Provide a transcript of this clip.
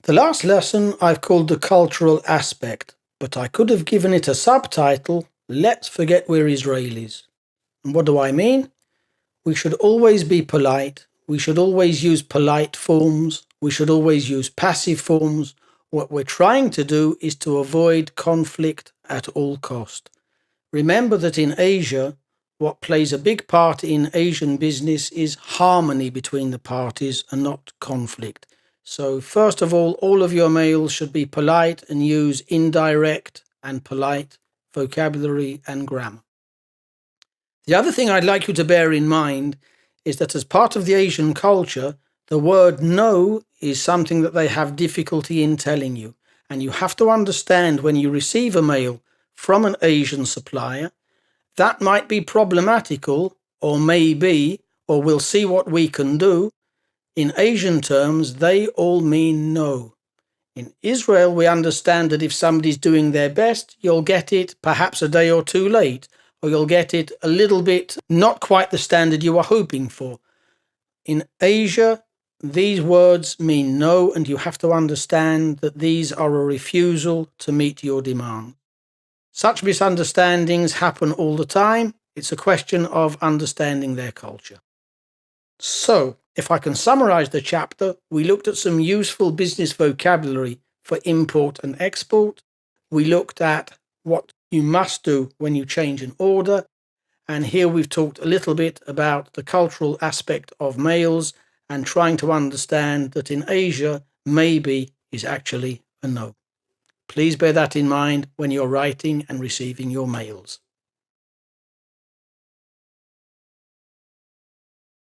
The last lesson I've called the cultural aspect, but I could have given it a subtitle, Let's Forget We're Israelis. And what do I mean? We should always be polite. We should always use polite forms. We should always use passive forms. What we're trying to do is to avoid conflict at all cost. Remember that in Asia, what plays a big part in Asian business is harmony between the parties and not conflict. So first of all of your mails should be polite and use indirect and polite vocabulary and grammar. The other thing I'd like you to bear in mind is that as part of the Asian culture, the word no is something that they have difficulty in telling you. And you have to understand when you receive a mail from an Asian supplier, that might be problematical, or maybe, or we'll see what we can do. In Asian terms, they all mean no. In Israel, we understand that if somebody's doing their best, you'll get it perhaps a day or two late, or you'll get it a little bit not quite the standard you are hoping for. In Asia, these words mean no, and you have to understand that these are a refusal to meet your demand. Such misunderstandings happen all the time. It's a question of understanding their culture. So, if I can summarize the chapter, we looked at some useful business vocabulary for import and export. We looked at what you must do when you change an order. And here we've talked a little bit about the cultural aspect of mails and trying to understand that in Asia, maybe is actually a no. Please bear that in mind when you're writing and receiving your mails.